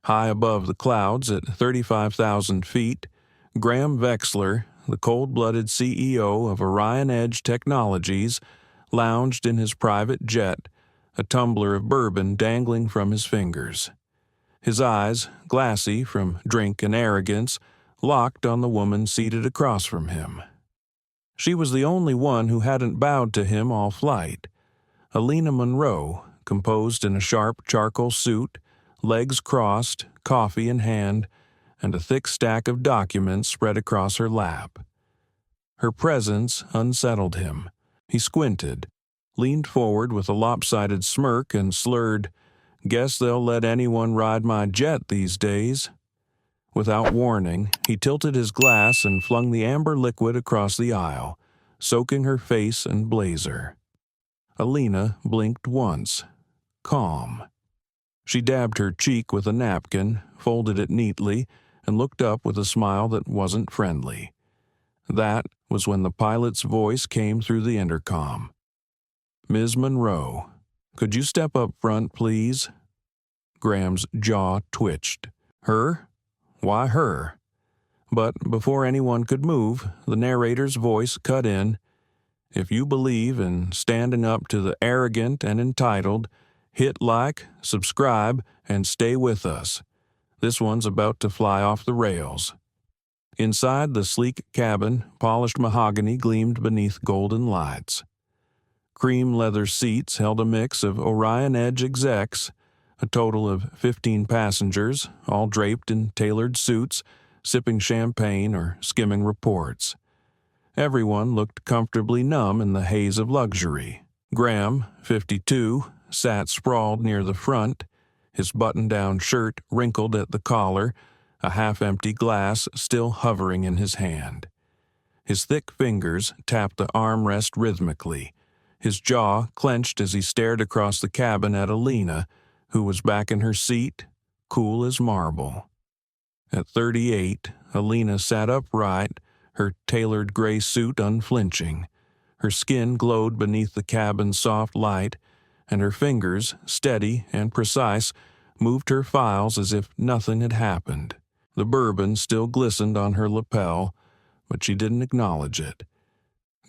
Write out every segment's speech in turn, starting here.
High above the clouds at 35,000 feet, Graham Vexler, the cold-blooded CEO of Orion Edge Technologies, lounged in his private jet, a tumbler of bourbon dangling from his fingers. His eyes, glassy from drink and arrogance, locked on the woman seated across from him. She was the only one who hadn't bowed to him all flight. Alina Monroe, composed in a sharp charcoal suit, legs crossed, coffee in hand, and a thick stack of documents spread across her lap. Her presence unsettled him. He squinted, leaned forward with a lopsided smirk, and slurred, "Guess they'll let anyone ride my jet these days." Without warning, he tilted his glass and flung the amber liquid across the aisle, soaking her face and blazer. Alina blinked once. Calm. She dabbed her cheek with a napkin, folded it neatly, and looked up with a smile that wasn't friendly. That was when the pilot's voice came through the intercom. "Ms. Monroe, could you step up front, please?" Graham's jaw twitched. Her? Why her? But before anyone could move, the narrator's voice cut in. "If you believe in standing up to the arrogant and entitled, hit like, subscribe, and stay with us. This one's about to fly off the rails." Inside the sleek cabin, polished mahogany gleamed beneath golden lights. Cream leather seats held a mix of Orion Edge execs, a total of 15 passengers, all draped in tailored suits, sipping champagne or skimming reports. Everyone looked comfortably numb in the haze of luxury. Graham, 52, sat sprawled near the front, his button-down shirt wrinkled at the collar, a half-empty glass still hovering in his hand. His thick fingers tapped the armrest rhythmically, his jaw clenched as he stared across the cabin at Alina, who was back in her seat, cool as marble. At 38, Alina sat upright, her tailored gray suit unflinching. Her skin glowed beneath the cabin's soft light, and her fingers, steady and precise, moved her files as if nothing had happened. The bourbon still glistened on her lapel, but she didn't acknowledge it.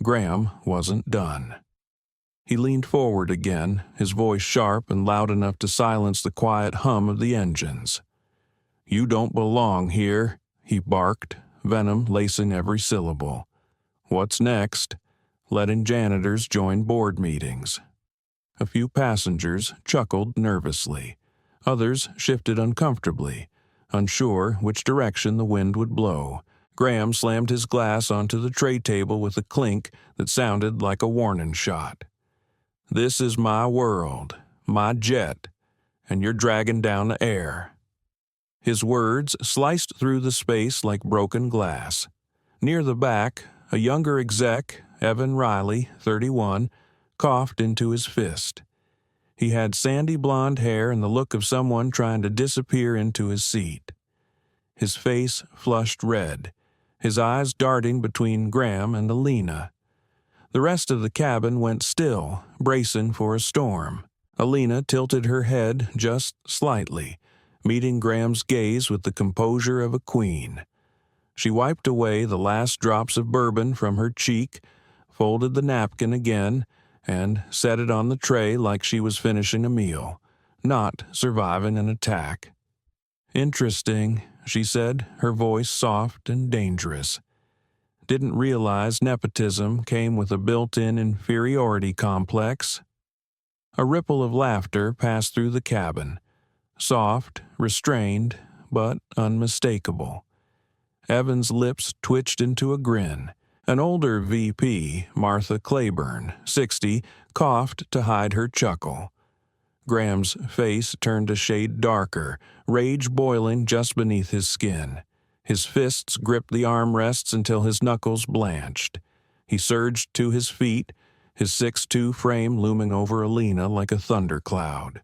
Graham wasn't done. He leaned forward again, his voice sharp and loud enough to silence the quiet hum of the engines. "You don't belong here," he barked, venom lacing every syllable. "What's next?" Letting janitors join board meetings. A few passengers chuckled nervously. Others shifted uncomfortably, unsure which direction the wind would blow. Graham slammed his glass onto the tray table with a clink that sounded like a warning shot. "This is my world, my jet, and you're dragging down the air." His words sliced through the space like broken glass. Near the back, a younger exec, Evan Riley, 31, coughed into his fist. He had sandy blonde hair and the look of someone trying to disappear into his seat. His face flushed red, his eyes darting between Graham and Alina. The rest of the cabin went still, bracing for a storm. Alina tilted her head just slightly, meeting Graham's gaze with the composure of a queen. She wiped away the last drops of bourbon from her cheek, folded the napkin again, and set it on the tray like she was finishing a meal, not surviving an attack. "Interesting," she said, her voice soft and dangerous. "Didn't realize nepotism came with a built-in inferiority complex." A ripple of laughter passed through the cabin, soft, restrained, but unmistakable. Evan's lips twitched into a grin. An older VP, Martha Claiborne, 60, coughed to hide her chuckle. Graham's face turned a shade darker, rage boiling just beneath his skin. His fists gripped the armrests until his knuckles blanched. He surged to his feet, his 6'2" frame looming over Alina like a thundercloud.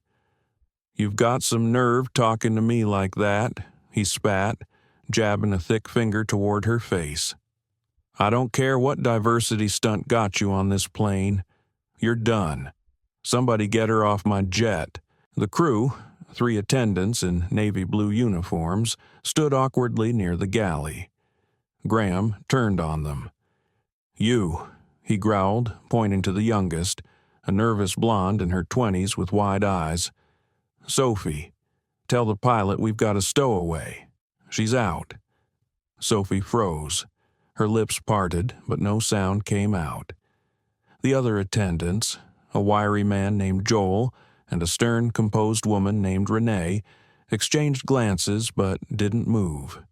"You've got some nerve talking to me like that," he spat, jabbing a thick finger toward her face. "I don't care what diversity stunt got you on this plane. You're done. Somebody get her off my jet." The crew, 3 attendants in navy blue uniforms stood awkwardly near the galley. Graham turned on them. "You," he growled, pointing to the youngest, a nervous blonde in her 20s with wide eyes. "Sophie, tell the pilot we've got a stowaway. She's out." Sophie froze. Her lips parted, but no sound came out. The other attendants, a wiry man named Joel and a stern, composed woman named Renee, exchanged glances but didn't move.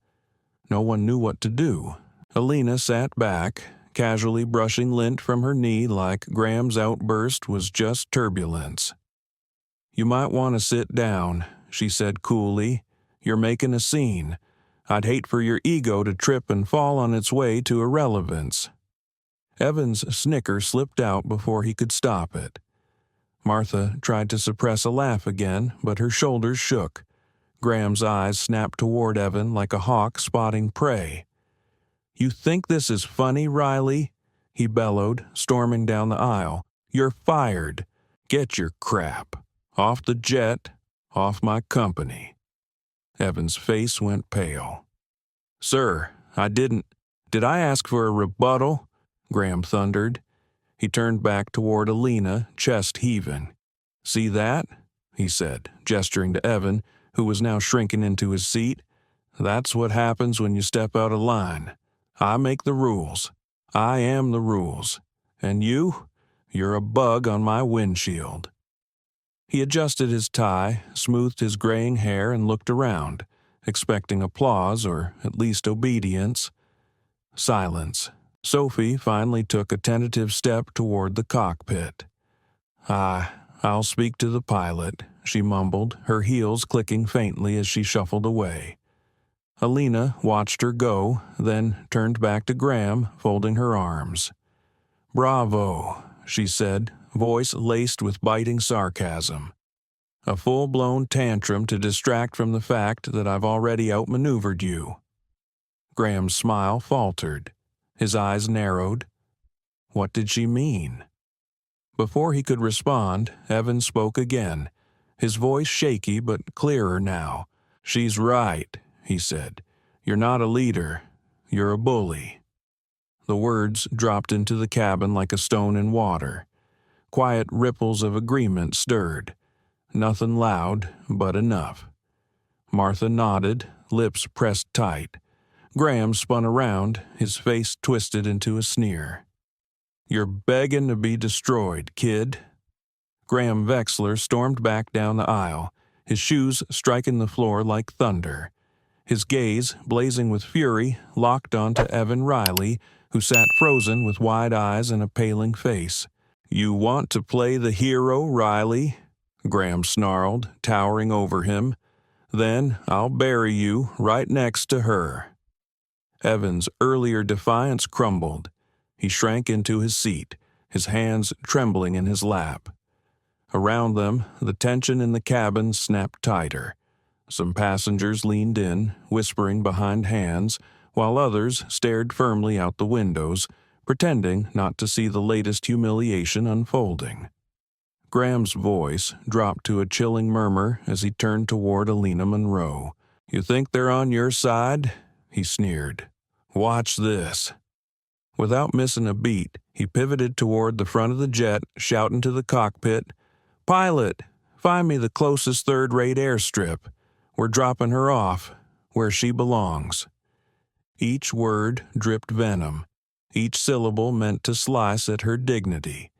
No one knew what to do. Alina sat back, casually brushing lint from her knee like Graham's outburst was just turbulence. "You might want to sit down," she said coolly. "You're making a scene. I'd hate for your ego to trip and fall on its way to irrelevance." Evan's snicker slipped out before he could stop it. Martha tried to suppress a laugh again, but her shoulders shook. Graham's eyes snapped toward Evan like a hawk spotting prey. "You think this is funny, Riley?" he bellowed, storming down the aisle. "You're fired. Get your crap. Off the jet, off my company." Evan's face went pale. "Sir, I didn't. Did I ask for a rebuttal?" Graham thundered. He turned back toward Alina, chest heaving. "See that?" he said, gesturing to Evan, who was now shrinking into his seat. "That's what happens when you step out of line. I make the rules. I am the rules. And you're a bug on my windshield." He adjusted his tie, smoothed his graying hair, and looked around, expecting applause or at least obedience. Silence. Sophie finally took a tentative step toward the cockpit. I'll speak to the pilot," she mumbled, her heels clicking faintly as she shuffled away. Alina watched her go, then turned back to Graham, folding her arms. "Bravo," she said, voice laced with biting sarcasm. "A full-blown tantrum to distract from the fact that I've already outmaneuvered you." Graham's smile faltered. His eyes narrowed. What did she mean? Before he could respond, Evan spoke again, his voice shaky but clearer now. "She's right," he said. "You're not a leader. You're a bully." The words dropped into the cabin like a stone in water. Quiet ripples of agreement stirred. Nothing loud, but enough. Martha nodded, lips pressed tight. Graham spun around, his face twisted into a sneer. "You're begging to be destroyed, kid." Graham Vexler stormed back down the aisle, his shoes striking the floor like thunder. His gaze, blazing with fury, locked onto Evan Riley, who sat frozen with wide eyes and a paling face. "You want to play the hero, Riley?" Graham snarled, towering over him. "Then I'll bury you right next to her." Evan's earlier defiance crumbled. He shrank into his seat, his hands trembling in his lap. Around them, the tension in the cabin snapped tighter. Some passengers leaned in, whispering behind hands, while others stared firmly out the windows, pretending not to see the latest humiliation unfolding. Graham's voice dropped to a chilling murmur as he turned toward Alina Monroe. "You think they're on your side?" he sneered. "Watch this." Without missing a beat, he pivoted toward the front of the jet, shouting to the cockpit, "Pilot, find me the closest third-rate airstrip. We're dropping her off, where she belongs." Each word dripped venom. Each syllable meant to slice at her dignity.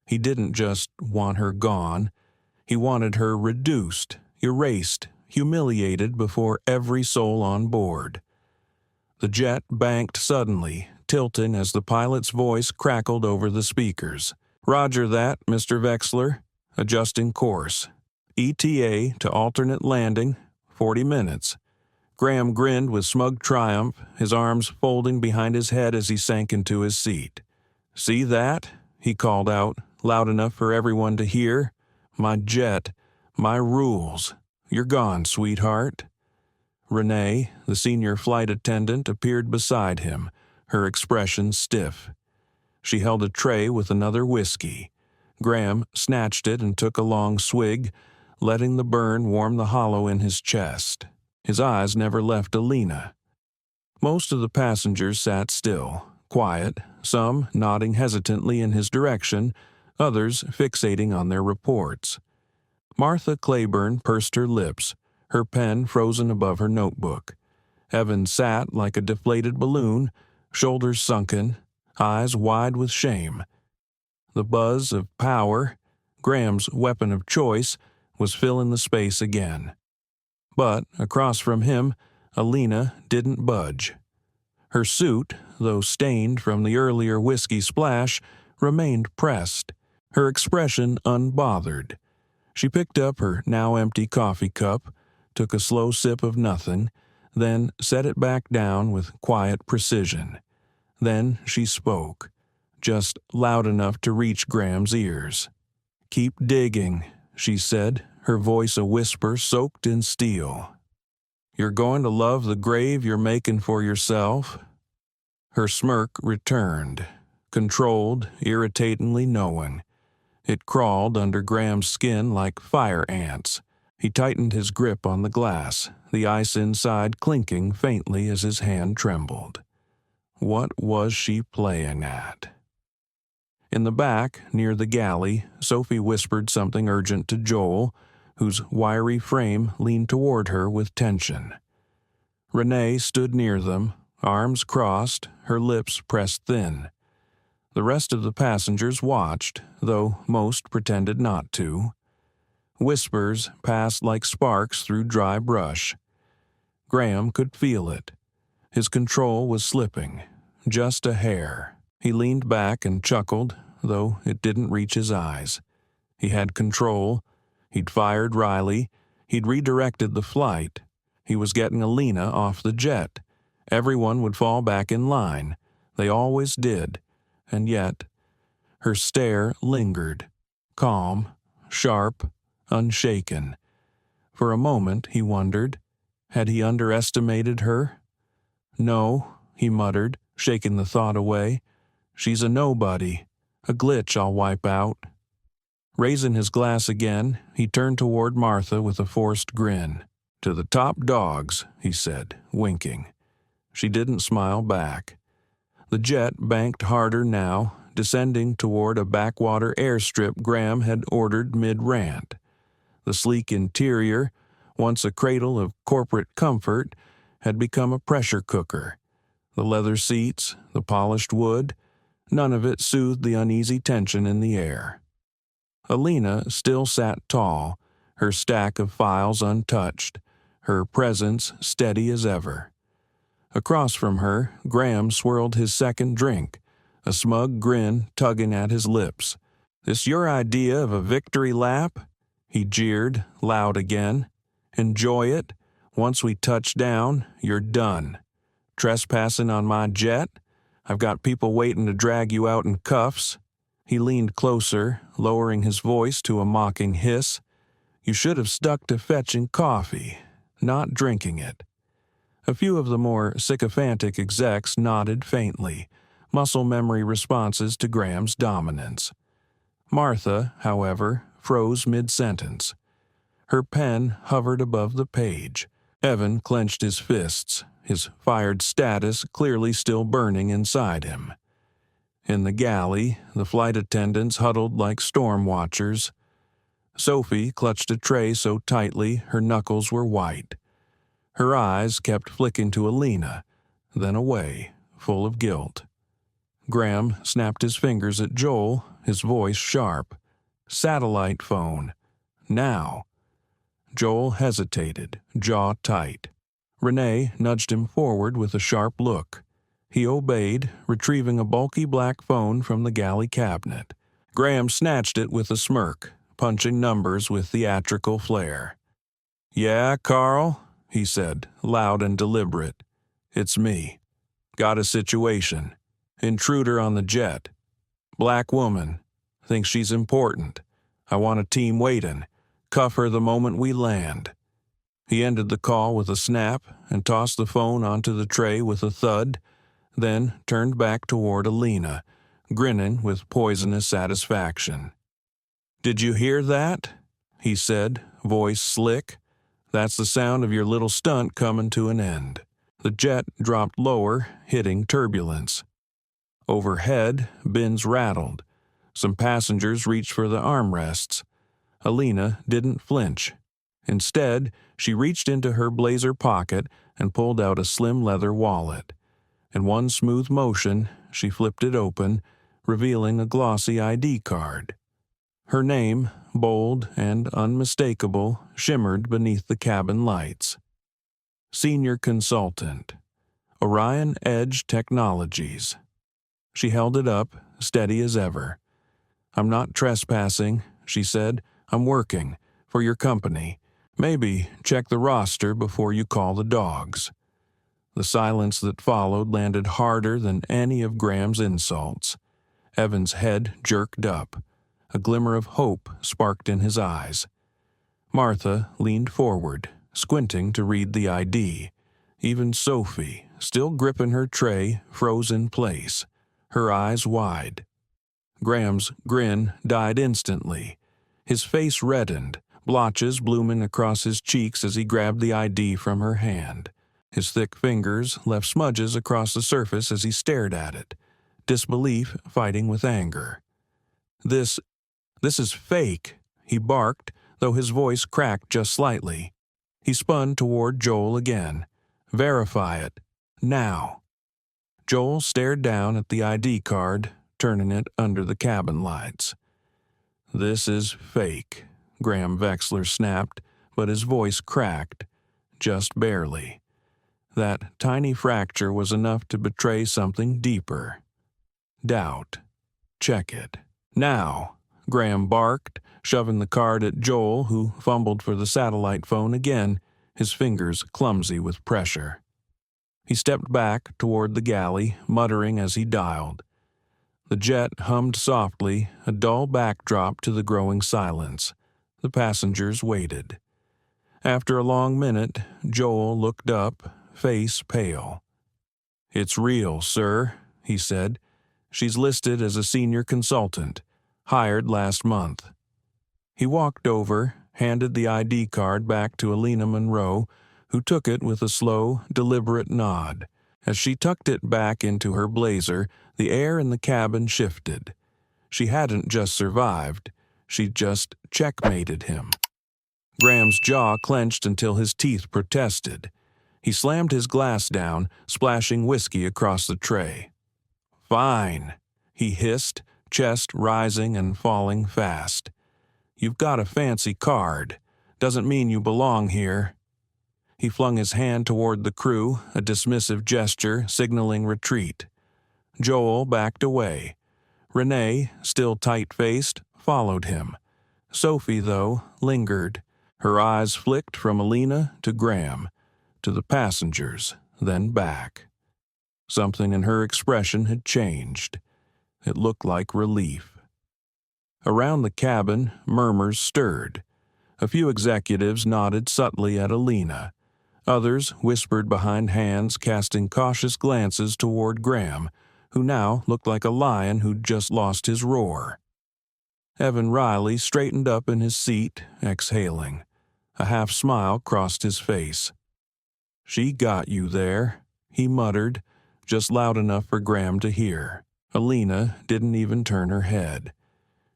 He didn't just want her gone. He wanted her reduced, erased, humiliated before every soul on board. The jet banked suddenly, tilting as the pilot's voice crackled over the speakers. "Roger that, Mr. Vexler. Adjusting course. ETA to alternate landing, 40 minutes. Graham grinned with smug triumph, his arms folding behind his head as he sank into his seat. "See that?" he called out, loud enough for everyone to hear. "My jet, my rules. You're gone, sweetheart." Renee, the senior flight attendant, appeared beside him, her expression stiff. She held a tray with another whiskey. Graham snatched it and took a long swig, letting the burn warm the hollow in his chest. His eyes never left Alina. Most of the passengers sat still, quiet, some nodding hesitantly in his direction, others fixating on their reports. Martha Claiborne pursed her lips, her pen frozen above her notebook. Evan sat like a deflated balloon, shoulders sunken, eyes wide with shame. The buzz of power, Graham's weapon of choice, was filling the space again. But, across from him, Alina didn't budge. Her suit, though stained from the earlier whiskey splash, remained pressed, her expression unbothered. She picked up her now-empty coffee cup, took a slow sip of nothing, then set it back down with quiet precision. Then she spoke, just loud enough to reach Graham's ears. "Keep digging," she said, her voice a whisper soaked in steel. "You're going to love the grave you're making for yourself?" Her smirk returned, controlled, irritatingly knowing. It crawled under Graham's skin like fire ants. He tightened his grip on the glass, the ice inside clinking faintly as his hand trembled. What was she playing at? In the back, near the galley, Sophie whispered something urgent to Joel, whose wiry frame leaned toward her with tension. Renee stood near them, arms crossed, her lips pressed thin. The rest of the passengers watched, though most pretended not to. Whispers passed like sparks through dry brush. Graham could feel it. His control was slipping, just a hair. He leaned back and chuckled, though it didn't reach his eyes. He had control. He'd fired Riley. He'd redirected the flight. He was getting Alina off the jet. Everyone would fall back in line. They always did. And yet, her stare lingered, calm, sharp, unshaken. For a moment, he wondered, had he underestimated her? "No," he muttered, shaking the thought away. "She's a nobody, a glitch I'll wipe out." Raising his glass again, he turned toward Martha with a forced grin. "To the top dogs," he said, winking. She didn't smile back. The jet banked harder now, descending toward a backwater airstrip Graham had ordered mid-rant. The sleek interior, once a cradle of corporate comfort, had become a pressure cooker. The leather seats, the polished wood, none of it soothed the uneasy tension in the air. Alina still sat tall, her stack of files untouched, her presence steady as ever. Across from her, Graham swirled his second drink, a smug grin tugging at his lips. "This your idea of a victory lap?" he jeered, loud again. "Enjoy it? Once we touch down, you're done. Trespassing on my jet? I've got people waiting to drag you out in cuffs." He leaned closer, lowering his voice to a mocking hiss. "You should have stuck to fetching coffee, not drinking it." A few of the more sycophantic execs nodded faintly, muscle memory responses to Graham's dominance. Martha, however, froze mid-sentence. Her pen hovered above the page. Evan clenched his fists, his fired status clearly still burning inside him. In the galley, the flight attendants huddled like storm watchers. Sophie clutched a tray so tightly her knuckles were white. Her eyes kept flicking to Alina, then away, full of guilt. Graham snapped his fingers at Joel, his voice sharp. "Satellite phone. Now." Joel hesitated, jaw tight. Renee nudged him forward with a sharp look. He obeyed, retrieving a bulky black phone from the galley cabinet. Graham snatched it with a smirk, punching numbers with theatrical flair. "Yeah, Carl?" he said, loud and deliberate. "It's me. Got a situation. Intruder on the jet. Black woman. Thinks she's important. I want a team waiting. Cuff her the moment we land." He ended the call with a snap and tossed the phone onto the tray with a thud, then turned back toward Alina, grinning with poisonous satisfaction. "Did you hear that?" he said, voice slick. "That's the sound of your little stunt coming to an end." The jet dropped lower, hitting turbulence. Overhead, bins rattled. Some passengers reached for the armrests. Alina didn't flinch. Instead, she reached into her blazer pocket and pulled out a slim leather wallet. In one smooth motion, she flipped it open, revealing a glossy ID card. Her name, bold and unmistakable, shimmered beneath the cabin lights. Senior Consultant, Orion Edge Technologies. She held it up, steady as ever. "I'm not trespassing," she said. "I'm working. For your company. Maybe check the roster before you call the dogs." The silence that followed landed harder than any of Graham's insults. Evan's head jerked up. A glimmer of hope sparked in his eyes. Martha leaned forward, squinting to read the ID. Even Sophie, still gripping her tray, froze in place, her eyes wide. Graham's grin died instantly. His face reddened, blotches blooming across his cheeks as he grabbed the ID from her hand. His thick fingers left smudges across the surface as he stared at it, disbelief fighting with anger. This is fake," he barked, though his voice cracked just slightly. He spun toward Joel again. "Verify it. Now." Joel stared down at the ID card, turning it under the cabin lights. "This is fake," Graham Vexler snapped, but his voice cracked, just barely. That tiny fracture was enough to betray something deeper. Doubt. "Check it. Now," Graham barked, shoving the card at Joel, who fumbled for the satellite phone again, his fingers clumsy with pressure. He stepped back toward the galley, muttering as he dialed. The jet hummed softly, a dull backdrop to the growing silence. The passengers waited. After a long minute, Joel looked up, face pale. "It's real, sir," he said. "She's listed as a senior consultant, hired last month." He walked over, handed the ID card back to Alina Monroe, who took it with a slow, deliberate nod. As she tucked it back into her blazer, the air in the cabin shifted. She hadn't just survived, she'd just checkmated him. Graham's jaw clenched until his teeth protested. He slammed his glass down, splashing whiskey across the tray. "Fine," he hissed, chest rising and falling fast. "You've got a fancy card. Doesn't mean you belong here." He flung his hand toward the crew, a dismissive gesture signaling retreat. Joel backed away. Renee, still tight-faced, followed him. Sophie, though, lingered. Her eyes flicked from Alina to Graham, to the passengers, then back. Something in her expression had changed. It looked like relief. Around the cabin, murmurs stirred. A few executives nodded subtly at Alina. Others whispered behind hands, casting cautious glances toward Graham, who now looked like a lion who'd just lost his roar. Evan Riley straightened up in his seat, exhaling. A half-smile crossed his face. "She got you there," he muttered, just loud enough for Graham to hear. Alina didn't even turn her head.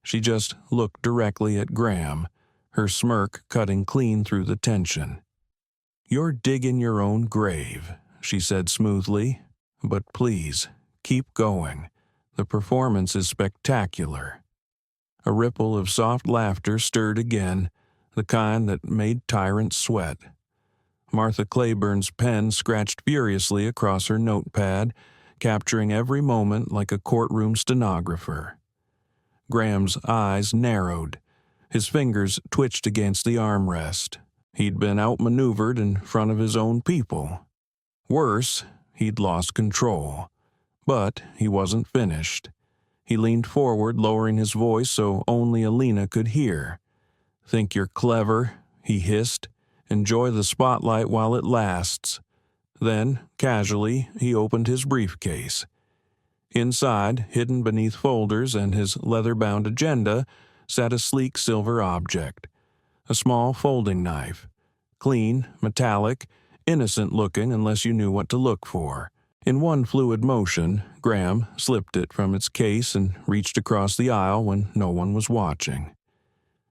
She just looked directly at Graham, her smirk cutting clean through the tension. "You're digging your own grave," she said smoothly. "But please, keep going. The performance is spectacular." A ripple of soft laughter stirred again, the kind that made tyrants sweat. Martha Claiborne's pen scratched furiously across her notepad, capturing every moment like a courtroom stenographer. Graham's eyes narrowed. His fingers twitched against the armrest. He'd been outmaneuvered in front of his own people. Worse, he'd lost control. But he wasn't finished. He leaned forward, lowering his voice so only Alina could hear. "Think you're clever?" he hissed. "Enjoy the spotlight while it lasts." Then, casually, he opened his briefcase. Inside, hidden beneath folders and his leather-bound agenda, sat a sleek silver object. A small folding knife. Clean, metallic, innocent-looking unless you knew what to look for. In one fluid motion, Graham slipped it from its case and reached across the aisle when no one was watching.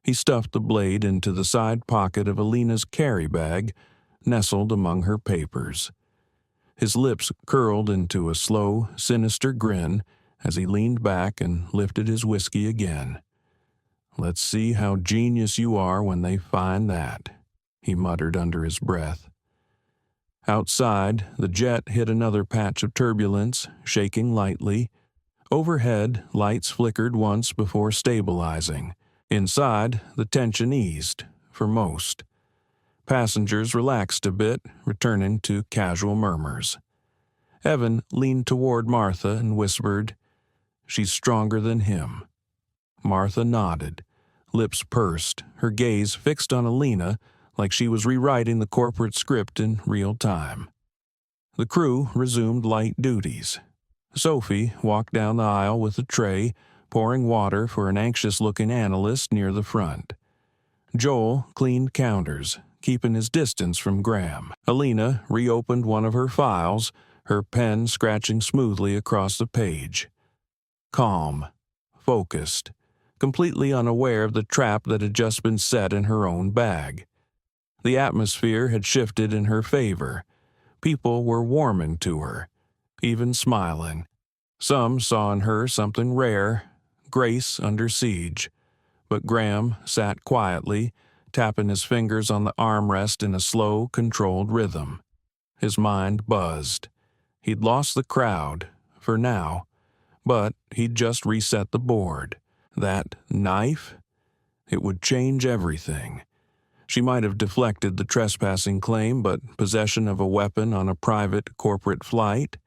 He stuffed the blade into the side pocket of Alina's carry bag, nestled among her papers. His lips curled into a slow, sinister grin as he leaned back and lifted his whiskey again. "Let's see how genius you are when they find that," he muttered under his breath. Outside, the jet hit another patch of turbulence, shaking lightly. Overhead, lights flickered once before stabilizing. Inside, the tension eased, for most. Passengers relaxed a bit, returning to casual murmurs. Evan leaned toward Martha and whispered, "She's stronger than him." Martha nodded, lips pursed, her gaze fixed on Alina like she was rewriting the corporate script in real time. The crew resumed light duties. Sophie walked down the aisle with a tray, pouring water for an anxious-looking analyst near the front. Joel cleaned counters, keeping his distance from Graham. Alina reopened one of her files, her pen scratching smoothly across the page. Calm, focused, completely unaware of the trap that had just been set in her own bag. The atmosphere had shifted in her favor. People were warming to her, even smiling. Some saw in her something rare, grace under siege. But Graham sat quietly, tapping his fingers on the armrest in a slow, controlled rhythm. His mind buzzed. He'd lost the crowd, for now, but he'd just reset the board. That knife? It would change everything. She might have deflected the trespassing claim, but possession of a weapon on a private corporate flight?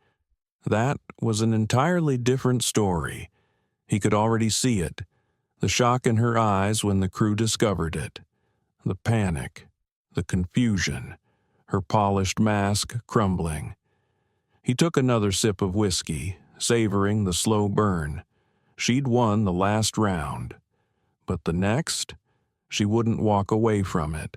That was an entirely different story. He could already see it. The shock in her eyes when the crew discovered it. The panic. The confusion. Her polished mask crumbling. He took another sip of whiskey, savoring the slow burn. She'd won the last round. But the next? She wouldn't walk away from it.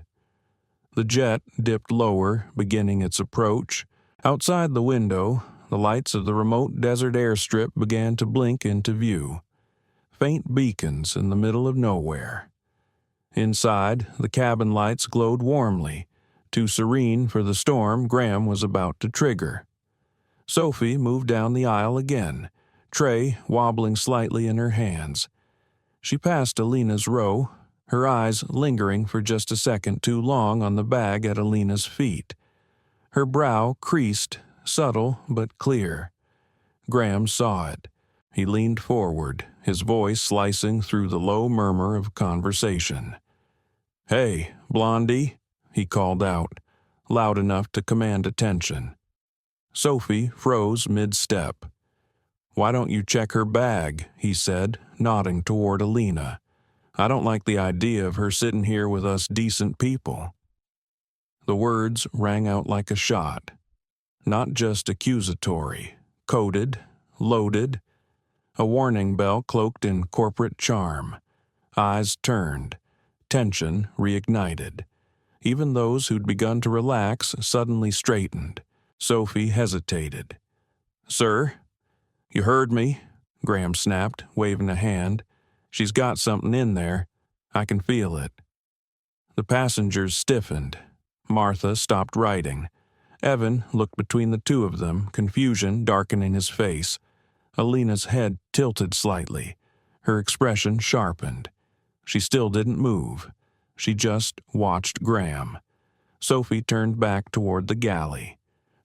The jet dipped lower, beginning its approach. Outside the window, the lights of the remote desert airstrip began to blink into view. Faint beacons in the middle of nowhere. Inside, the cabin lights glowed warmly, too serene for the storm Graham was about to trigger. Sophie moved down the aisle again, tray wobbling slightly in her hands. She passed Alina's row, her eyes lingering for just a second too long on the bag at Alina's feet. Her brow creased, subtle but clear. Graham saw it. He leaned forward, his voice slicing through the low murmur of conversation. "Hey, Blondie," he called out, loud enough to command attention. Sophie froze mid-step. "Why don't you check her bag?" he said, nodding toward Alina. "I don't like the idea of her sitting here with us decent people." The words rang out like a shot. Not just accusatory, coded, loaded, a warning bell cloaked in corporate charm. Eyes turned, tension reignited. Even those who'd begun to relax suddenly straightened. Sophie hesitated. "Sir?" "You heard me," Graham snapped, waving a hand. "She's got something in there. I can feel it." The passengers stiffened. Martha stopped writing. Evan looked between the two of them, confusion darkening his face. Alina's head tilted slightly. Her expression sharpened. She still didn't move. She just watched Graham. Sophie turned back toward the galley.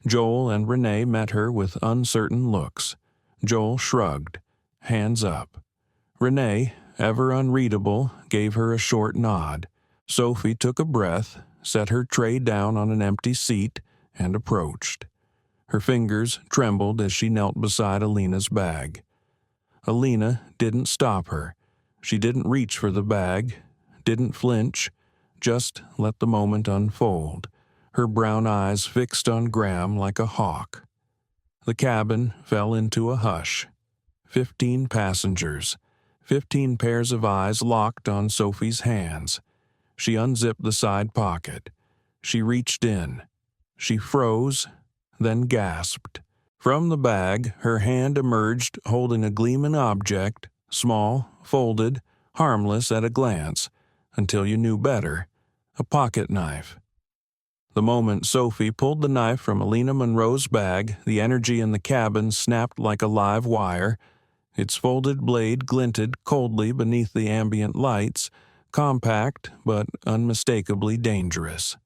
Joel and Renee met her with uncertain looks. Joel shrugged, hands up. Renee, ever unreadable, gave her a short nod. Sophie took a breath, set her tray down on an empty seat, and approached. Her fingers trembled as she knelt beside Alina's bag. Alina didn't stop her. She didn't reach for the bag, didn't flinch, just let the moment unfold, her brown eyes fixed on Graham like a hawk. The cabin fell into a hush. 15 passengers, 15 pairs of eyes locked on Sophie's hands. She unzipped the side pocket. She reached in. She froze, then gasped. From the bag, her hand emerged holding a gleaming object, small, folded, harmless at a glance, until you knew better, a pocket knife. The moment Sophie pulled the knife from Alina Monroe's bag, the energy in the cabin snapped like a live wire. Its folded blade glinted coldly beneath the ambient lights, compact but unmistakably dangerous.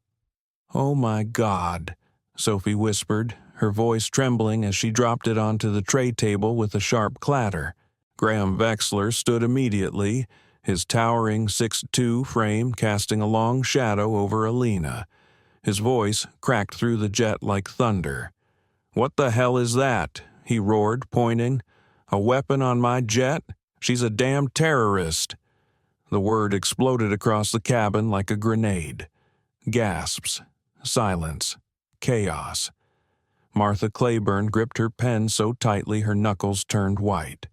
"Oh my God," Sophie whispered, her voice trembling as she dropped it onto the tray table with a sharp clatter. Graham Wexler stood immediately, his towering 6'2" frame casting a long shadow over Alina. His voice cracked through the jet like thunder. "What the hell is that?" he roared, pointing. "A weapon on my jet? She's a damn terrorist." The word exploded across the cabin like a grenade. Gasps. Silence. Chaos. Martha Claiborne gripped her pen so tightly her knuckles turned white.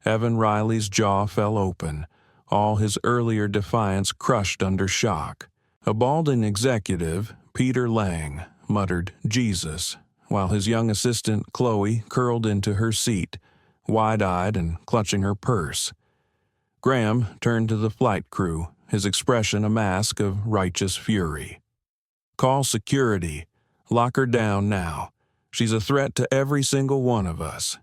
Evan Riley's jaw fell open, all his earlier defiance crushed under shock. A balding executive, Peter Lang, muttered "Jesus," while his young assistant Chloe curled into her seat, wide-eyed and clutching her purse. Graham turned to the flight crew, his expression a mask of righteous fury. "Call security. Lock her down now. She's a threat to every single one of us."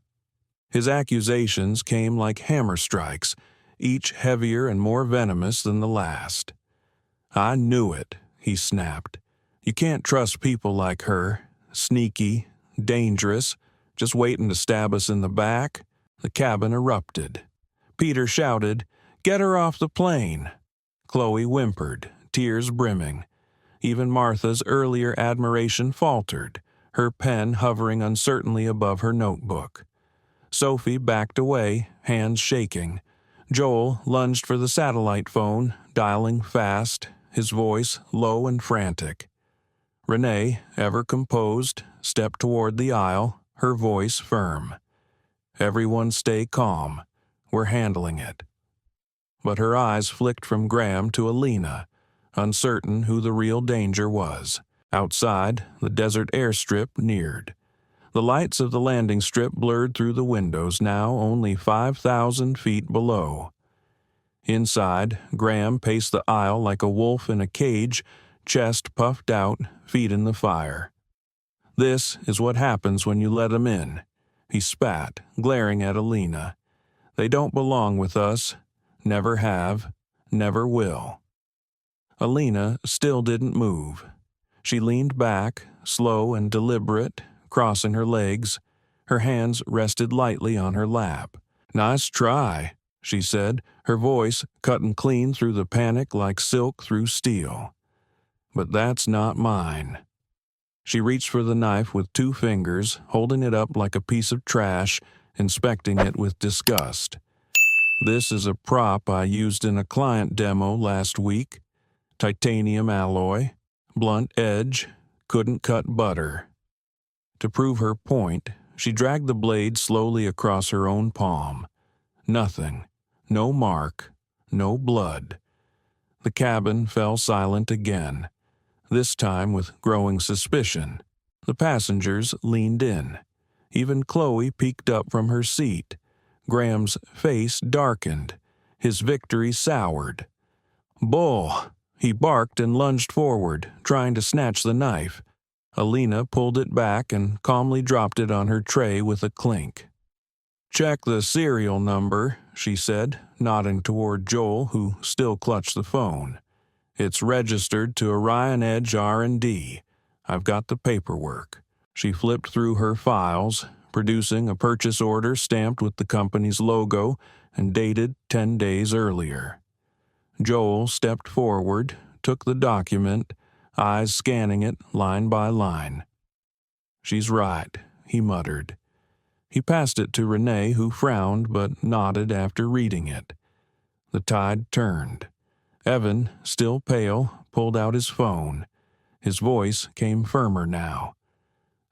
His accusations came like hammer strikes, each heavier and more venomous than the last. "I knew it," he snapped. "You can't trust people like her. Sneaky, dangerous, just waiting to stab us in the back." The cabin erupted. Peter shouted, "Get her off the plane!" Chloe whimpered, tears brimming. Even Martha's earlier admiration faltered, her pen hovering uncertainly above her notebook. Sophie backed away, hands shaking. Joel lunged for the satellite phone, dialing fast, his voice low and frantic. Renee, ever composed, stepped toward the aisle, her voice firm. "Everyone stay calm. We're handling it." But her eyes flicked from Graham to Alina, uncertain who the real danger was. Outside, the desert airstrip neared. The lights of the landing strip blurred through the windows, now only 5,000 feet below. Inside, Graham paced the aisle like a wolf in a cage, chest puffed out, feet in the fire. "This is what happens when you let 'em in," he spat, glaring at Alina. "They don't belong with us. Never have. Never will." Alina still didn't move. She leaned back, slow and deliberate, crossing her legs. Her hands rested lightly on her lap. "Nice try," she said, her voice cutting clean through the panic like silk through steel. "But that's not mine." She reached for the knife with 2 fingers, holding it up like a piece of trash, inspecting it with disgust. "This is a prop I used in a client demo last week. Titanium alloy, blunt edge, couldn't cut butter." To prove her point, she dragged the blade slowly across her own palm. Nothing. No mark. No blood. The cabin fell silent again, this time with growing suspicion. The passengers leaned in. Even Chloe peeked up from her seat. Graham's face darkened. His victory soured. "Bull!" He barked and lunged forward, trying to snatch the knife. Alina pulled it back and calmly dropped it on her tray with a clink. "Check the serial number," she said, nodding toward Joel, who still clutched the phone. "It's registered to Orion Edge R&D. I've got the paperwork." She flipped through her files, producing a purchase order stamped with the company's logo and dated 10 days earlier. Joel stepped forward, took the document, eyes scanning it line by line. "She's right," he muttered. He passed it to Renee, who frowned but nodded after reading it. The tide turned. Evan, still pale, pulled out his phone. His voice came firmer now.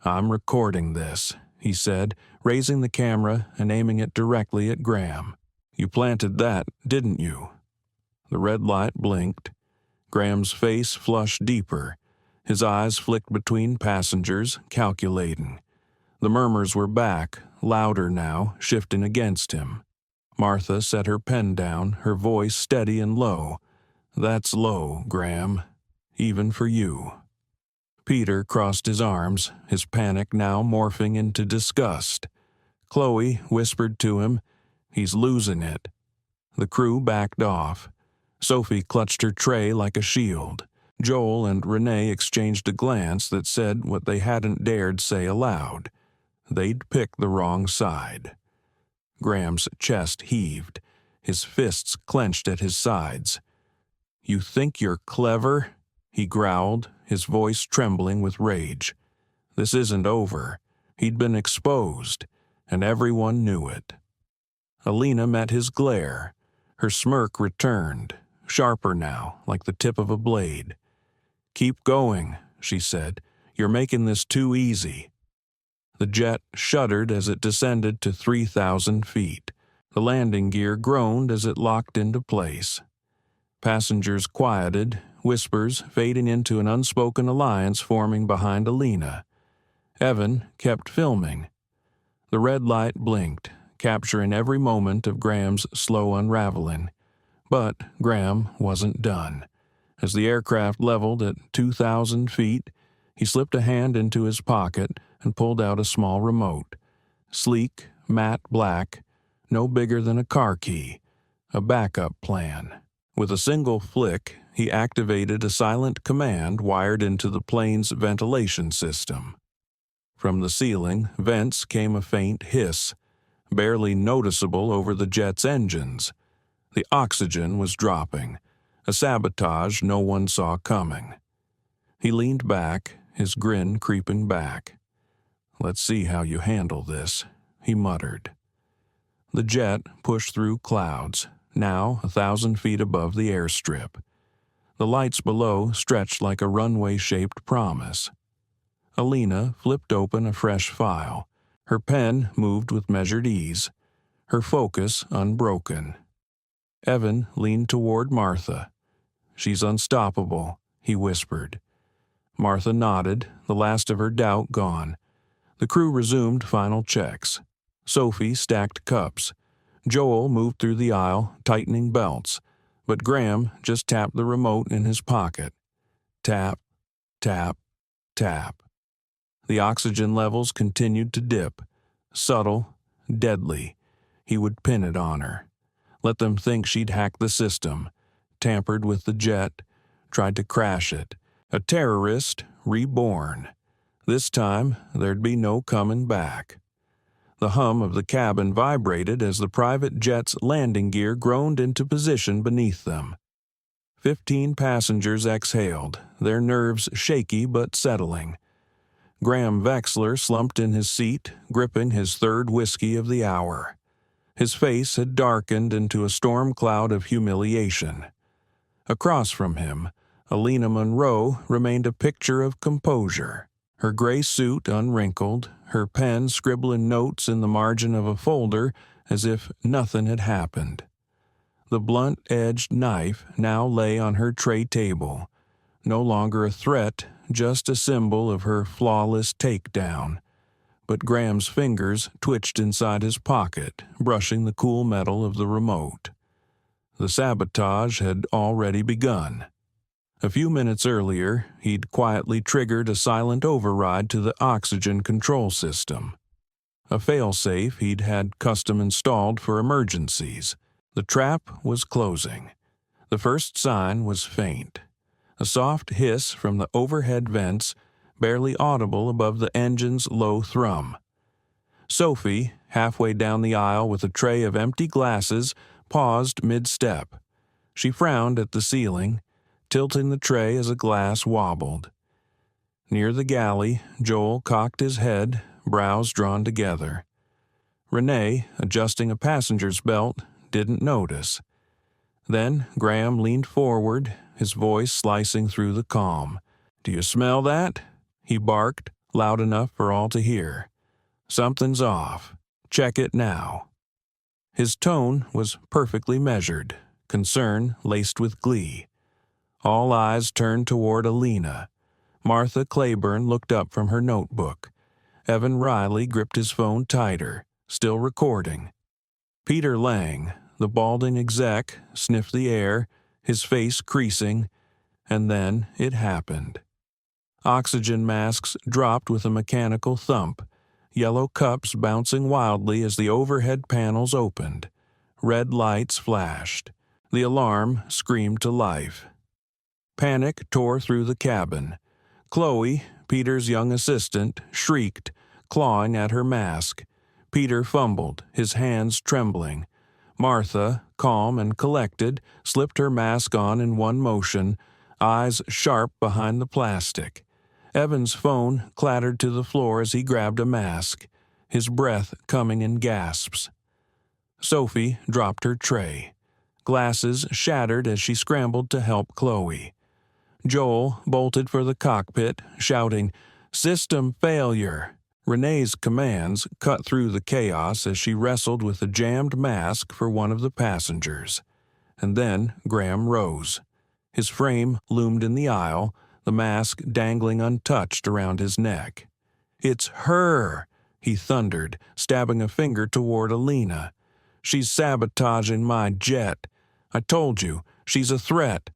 "I'm recording this," he said, raising the camera and aiming it directly at Graham. "You planted that, didn't you?" The red light blinked. Graham's face flushed deeper. His eyes flicked between passengers, calculating. The murmurs were back, louder now, shifting against him. Martha set her pen down, her voice steady and low. "That's low, Graham. Even for you." Peter crossed his arms, his panic now morphing into disgust. Chloe whispered to him, "He's losing it." The crew backed off. Sophie clutched her tray like a shield. Joel and Renee exchanged a glance that said what they hadn't dared say aloud. They'd picked the wrong side. Graham's chest heaved. His fists clenched at his sides. "You think you're clever?" he growled, his voice trembling with rage. This isn't over. He'd been exposed, and everyone knew it. Alina met his glare. Her smirk returned, sharper now, like the tip of a blade. "Keep going," she said. "You're making this too easy." The jet shuddered as it descended to 3,000 feet. The landing gear groaned as it locked into place. Passengers quieted, whispers fading into an unspoken alliance forming behind Alina. Evan kept filming. The red light blinked, capturing every moment of Graham's slow unraveling. But Graham wasn't done. As the aircraft leveled at 2,000 feet, he slipped a hand into his pocket and pulled out a small remote. Sleek, matte black, no bigger than a car key. A backup plan. With a single flick, he activated a silent command wired into the plane's ventilation system. From the ceiling, vents came a faint hiss, barely noticeable over the jet's engines. The oxygen was dropping, a sabotage no one saw coming. He leaned back, his grin creeping back. "Let's see how you handle this," he muttered. The jet pushed through clouds, now 1,000 feet above the airstrip. The lights below stretched like a runway-shaped promise. Alina flipped open a fresh file. Her pen moved with measured ease, her focus unbroken. Evan leaned toward Martha. "She's unstoppable," he whispered. Martha nodded, the last of her doubt gone. The crew resumed final checks. Sophie stacked cups. Joel moved through the aisle, tightening belts, but Graham just tapped the remote in his pocket. Tap, tap, tap. The oxygen levels continued to dip. Subtle, deadly. He would pin it on her. Let them think she'd hacked the system, tampered with the jet, tried to crash it. A terrorist reborn. This time, there'd be no coming back. The hum of the cabin vibrated as the private jet's landing gear groaned into position beneath them. 15 passengers exhaled, their nerves shaky but settling. Graham Vexler slumped in his seat, gripping his third whiskey of the hour. His face had darkened into a storm cloud of humiliation. Across from him, Alina Monroe remained a picture of composure. Her gray suit unwrinkled, her pen scribbling notes in the margin of a folder as if nothing had happened. The blunt-edged knife now lay on her tray table, no longer a threat, just a symbol of her flawless takedown. But Graham's fingers twitched inside his pocket, brushing the cool metal of the remote. The sabotage had already begun. A few minutes earlier, he'd quietly triggered a silent override to the oxygen control system. A failsafe he'd had custom installed for emergencies. The trap was closing. The first sign was faint. A soft hiss from the overhead vents, barely audible above the engine's low thrum. Sophie, halfway down the aisle with a tray of empty glasses, paused mid-step. She frowned at the ceiling, tilting the tray as a glass wobbled. Near the galley, Joel cocked his head, brows drawn together. Renee, adjusting a passenger's belt, didn't notice. Then Graham leaned forward, his voice slicing through the calm. "Do you smell that?" he barked, loud enough for all to hear. "Something's off. Check it now." His tone was perfectly measured, concern laced with glee. All eyes turned toward Alina. Martha Claiborne looked up from her notebook. Evan Riley gripped his phone tighter, still recording. Peter Lang, the balding exec, sniffed the air, his face creasing, and then it happened. Oxygen masks dropped with a mechanical thump, yellow cups bouncing wildly as the overhead panels opened. Red lights flashed. The alarm screamed to life. Panic tore through the cabin. Chloe, Peter's young assistant, shrieked, clawing at her mask. Peter fumbled, his hands trembling. Martha, calm and collected, slipped her mask on in one motion, eyes sharp behind the plastic. Evan's phone clattered to the floor as he grabbed a mask, his breath coming in gasps. Sophie dropped her tray. Glasses shattered as she scrambled to help Chloe. Joel bolted for the cockpit, shouting, "System failure!" Renee's commands cut through the chaos as she wrestled with a jammed mask for one of the passengers. And then Graham rose. His frame loomed in the aisle, the mask dangling untouched around his neck. "It's her!" he thundered, stabbing a finger toward Alina. "She's sabotaging my jet. I told you, she's a threat."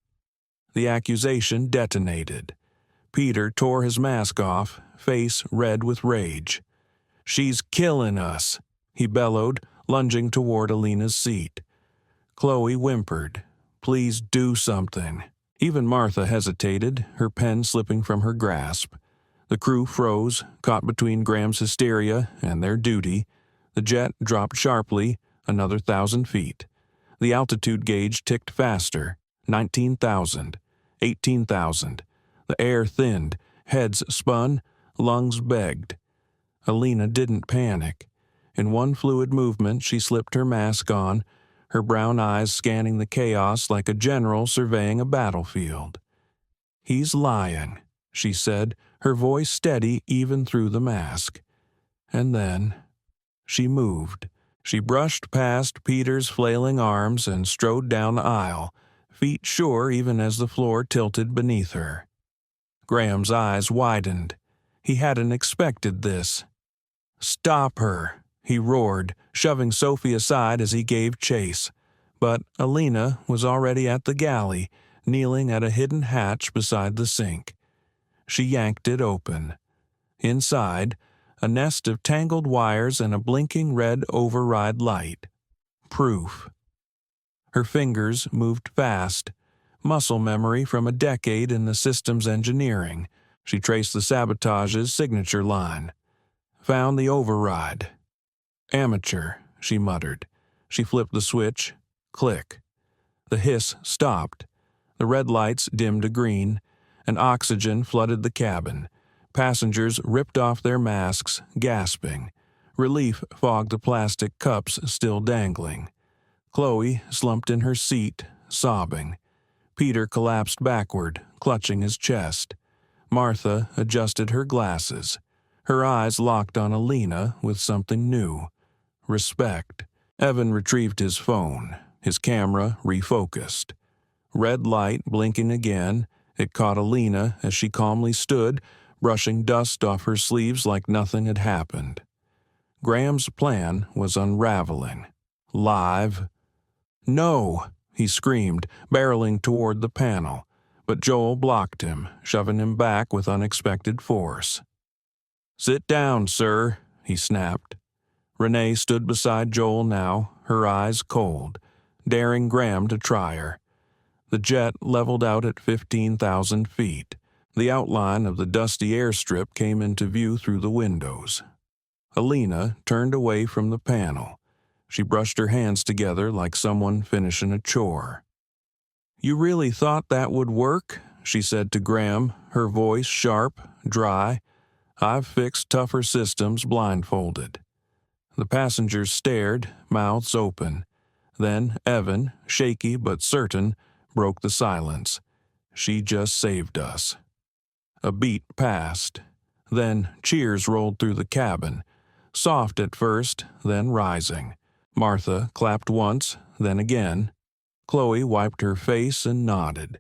The accusation detonated. Peter tore his mask off, face red with rage. "She's killing us," he bellowed, lunging toward Alina's seat. Chloe whimpered, "Please do something." Even Martha hesitated, her pen slipping from her grasp. The crew froze, caught between Graham's hysteria and their duty. The jet dropped sharply, another 1,000 feet. The altitude gauge ticked faster, 19,000, 18,000. The air thinned, heads spun, lungs begged. Alina didn't panic. In one fluid movement, she slipped her mask on, her brown eyes scanning the chaos like a general surveying a battlefield. "He's lying," she said, her voice steady even through the mask. And then she moved. She brushed past Peter's flailing arms and strode down the aisle, feet sure even as the floor tilted beneath her. Graham's eyes widened. He hadn't expected this. "Stop her!" he roared, shoving Sophie aside as he gave chase. But Alina was already at the galley, kneeling at a hidden hatch beside the sink. She yanked it open. Inside, a nest of tangled wires and a blinking red override light. Proof. Her fingers moved fast, muscle memory from a decade in the system's engineering. She traced the sabotage's signature line. Found the override. "Amateur," she muttered. She flipped the switch. Click. The hiss stopped. The red lights dimmed to green, and oxygen flooded the cabin. Passengers ripped off their masks, gasping. Relief fogged the plastic cups still dangling. Chloe slumped in her seat, sobbing. Peter collapsed backward, clutching his chest. Martha adjusted her glasses. Her eyes locked on Alina with something new. Respect. Evan retrieved his phone, his camera refocused. Red light blinking again, it caught Alina as she calmly stood, brushing dust off her sleeves like nothing had happened. Graham's plan was unraveling. Live. "No!" he screamed, barreling toward the panel, but Joel blocked him, shoving him back with unexpected force. "Sit down, sir," he snapped. Renee stood beside Joel now, her eyes cold, daring Graham to try her. The jet leveled out at 15,000 feet. The outline of the dusty airstrip came into view through the windows. Alina turned away from the panel. She brushed her hands together like someone finishing a chore. "You really thought that would work?" she said to Graham, her voice sharp, dry. "I've fixed tougher systems blindfolded." The passengers stared, mouths open. Then Evan, shaky but certain, broke the silence. "She just saved us." A beat passed. Then cheers rolled through the cabin, soft at first, then rising. Martha clapped once, then again. Chloe wiped her face and nodded.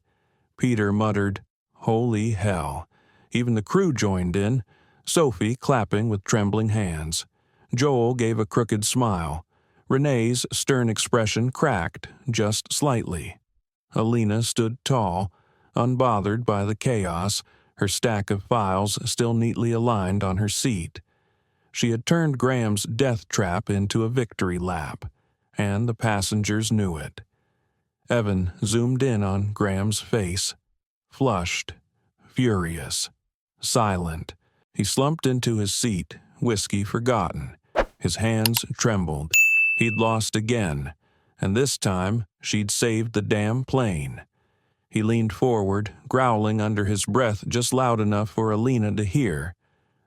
Peter muttered, "Holy hell." Even the crew joined in, Sophie clapping with trembling hands. Joel gave a crooked smile. Renee's stern expression cracked, just slightly. Alina stood tall, unbothered by the chaos, her stack of files still neatly aligned on her seat. She had turned Graham's death trap into a victory lap, and the passengers knew it. Evan zoomed in on Graham's face. Flushed, furious, silent. He slumped into his seat, whiskey forgotten. His hands trembled. He'd lost again, and this time she'd saved the damn plane. He leaned forward, growling under his breath just loud enough for Alina to hear.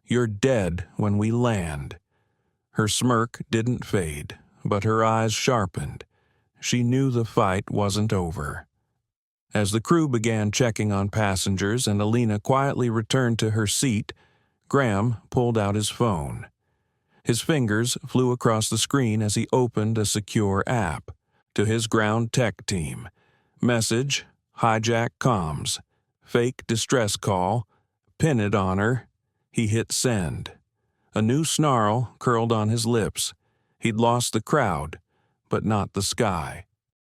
"You're dead when we land." Her smirk didn't fade, but her eyes sharpened. She knew the fight wasn't over. As the crew began checking on passengers and Alina quietly returned to her seat, Graham pulled out his phone. His fingers flew across the screen as he opened a secure app. To his ground tech team. Message, hijack comms. Fake distress call. Pin it on her. He hit send. A new snarl curled on his lips. He'd lost the crowd, but not the sky.